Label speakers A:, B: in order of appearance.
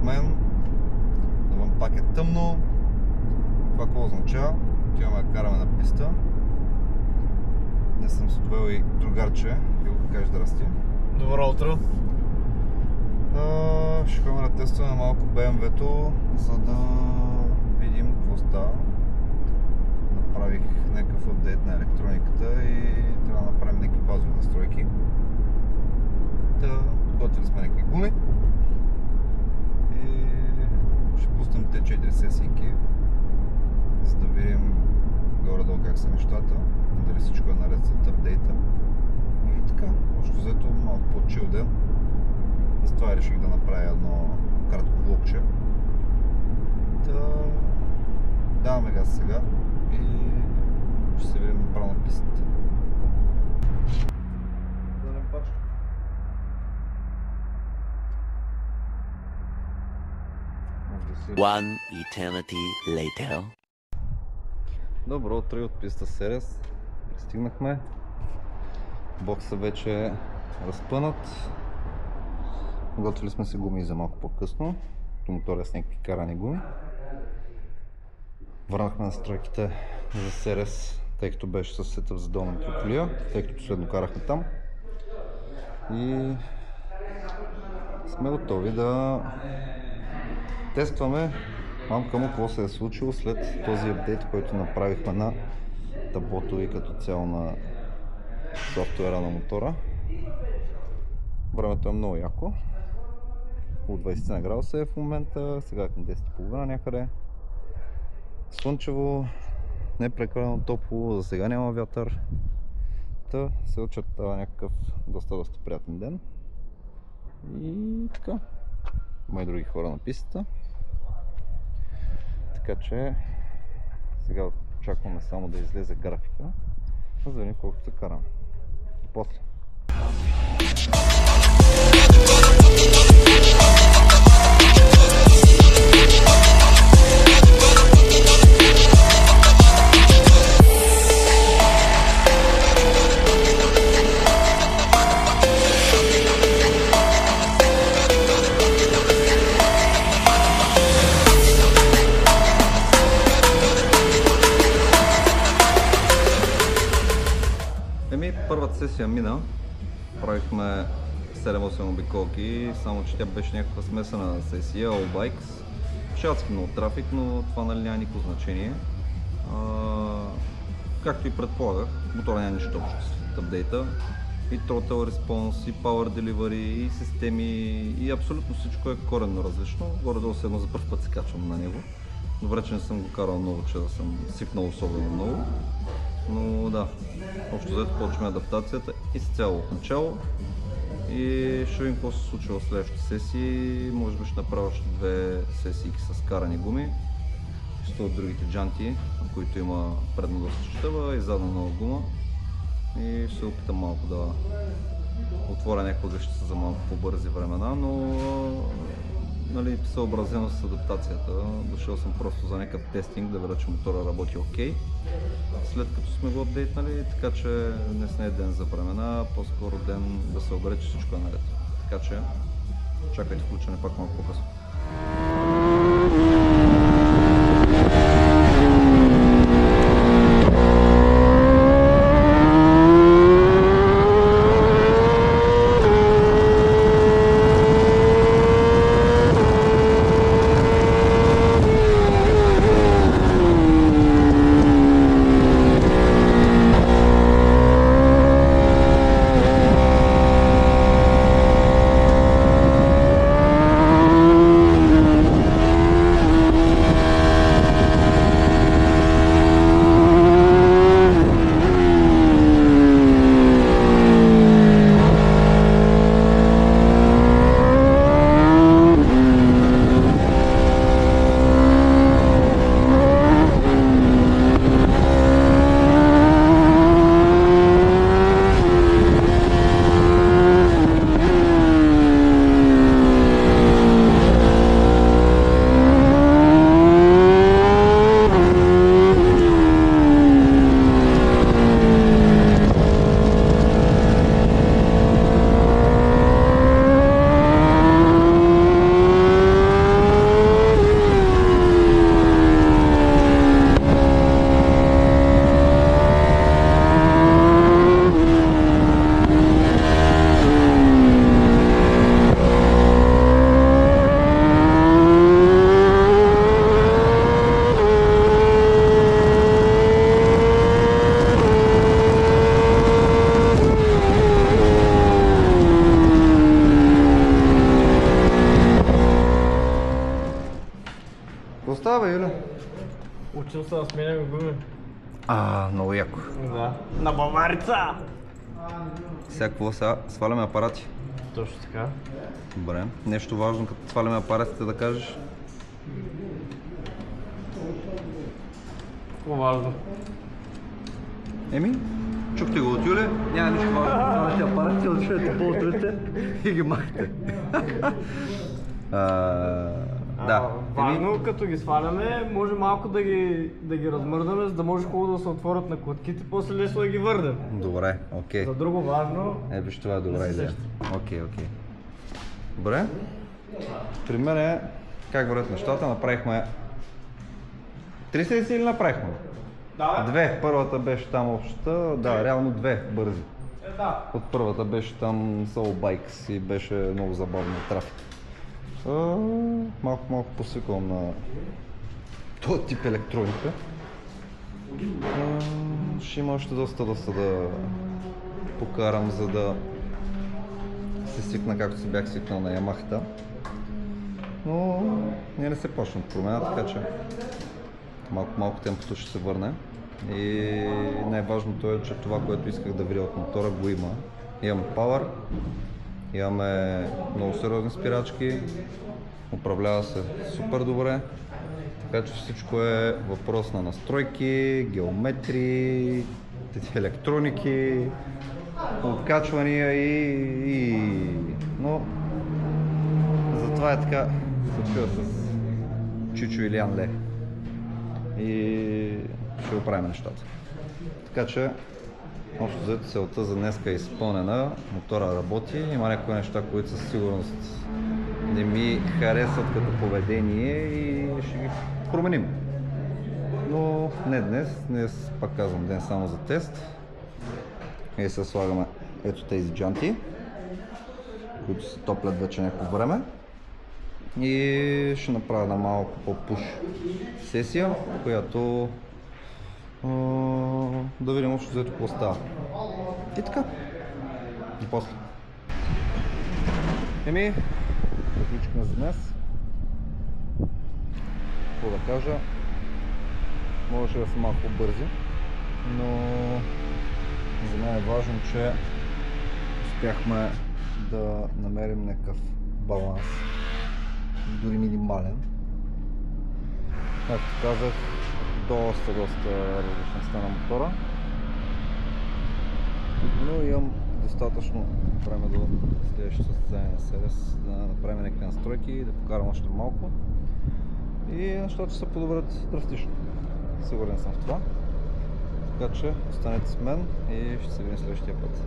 A: мен, навън пак е тъмно. Това какво означава? Отиваме да караме на писта. Днес съм се довел и другарче, и го кажеш здрасти.
B: Добро утро.
A: Ще ходим да тестваме малко BMW-то, за да видим какво става. Направих някакъв апдейт на електрониката и трябва да направим някакви базови настройки. Подготвили сме някакви гуми и ще пуснем те 4 сесийки, за да видим горе-долу как са нещата, дали всичко е наред след апдейта. И така, общо взето малко по-чил ден. Затова реших да направя едно кратко влогче. Даваме газ сега и ще се видим направо на пистата.
C: One eternity later.
A: Добро утро от писта Серес. Пристигнахме. Бокса вече е разпънат. Готвили сме се гуми за малко по-късно. Мотора е с някакви карани гуми. Върнахме настройките за Серес, тъй като беше със сетъп за долна колия, тъй като последно карахме там. И сме готови да тестваме мамка му какво се е случило след този апдейт, който направихме на таблото и като цяло на софтуера на мотора. Времето е много яко. Около 20 на градуса е в момента, сега е към 10:30 някъде. Слънчево, не прекалено топло, за сега няма вятър. Та се очертава някакъв доста приятен ден. И така. Има и други хора на пистата. Така че сега очакваме само да излезе графика, за да видим колко се караме. До после. Първата сесия мина, правихме 7-8 обиколки, само че тя беше някаква смесена сесия, All Bikes. Шатски много трафик, но това нали няма никакво значение. Както и предполагах, мотора няма нищо общо с апдейта. И Throttle Response, и Power Delivery, и системи, и абсолютно всичко е коренно различно. Горе-долу се едно за първ път се качвам на него. Добре, че не съм го карал много, че да съм сипнал особено много. Но да, общо взето почваме адаптацията изцяло от начало и ще видим какво се случва в следващите сесии. Може би ще направя още 2 сесии с карани гуми. Ще от другите джанти, на които има предна доста щева и задна нова гума. И ще се опитам малко да отворя някаква защита за малко по-бързи времена, но нали, съобразено с адаптацията. Дошъл съм просто за някакъв тестинг, да видя, че мотора работи окей. След като сме го апдейтнали, така че днес не е ден за времена, по-скоро ден да се обере, че всичко е наред. Така че чакайте включване пак малко по-късно. Остава, Юля.
B: Учил се да сменяме гуми.
A: Много яко.
B: Да. На баварица!
A: Сега какво сега? Сваляме апарати.
B: Точно така.
A: Добре. Нещо важно, като сваляме апаратите да кажеш?
B: Какво важно?
A: Чухте го от Юле, няма нищо важно. Сваляте апаратите, отшвете полтрите и ги махте. Да.
B: Важно, като ги сваляме, може малко да ги размърдаме, за да може хубаво да се отворят на клетките, после лесно да ги върнем.
A: Добре, окей.
B: За друго важно...
A: Виж, това е добра идея. Окей. Добре. При мен как вървят нещата, направихме... 3 сесии или направихме?
B: Да, бе.
A: 2. Първата беше там общата, да, реално 2 бързи.
B: Да.
A: От първата беше там Soul Bikes и беше много забавно трафик. Малко посвиквам на този тип електроника. Ще има още доста да покарам, за да се свикна както се бях свикнал на Ямахата. Но не се почна от промена, така че малко темпото ще се върне. И най-важното е, че това, което исках да видя от мотора, го има. Имаме Power, имаме много сериозни спирачки, управлява се супер добре, така че всичко е въпрос на настройки, геометрии, електроники, откачвания но затова е така, се чува с Чичо или Анле и ще оправим нещата. Така че общо взето целта за днеска е изпълнена, мотора работи, има някои неща, които със сигурност не ми харесват като поведение и ще ги променим. Но не днес пак казвам ден само за тест. И се слагаме ето тези джанти, които се топлят вече някакво време. И ще направя една малко по-пуш сесия, която да видим общо взето какво става. И така. И после. Приключихме за днес. Какво да кажа? Можеше да са малко по-бързи, но за мен е важно, че успяхме да намерим някакъв баланс, дори минимален. Както казах, доста различността на мотора, но имам достатъчно време до следващото състезание на СРС да направим някакви настройки и да покарам още малко и нещата ще се подобрят драстично. Сигурен съм в това. Така че останете с мен и ще се видим следващия път.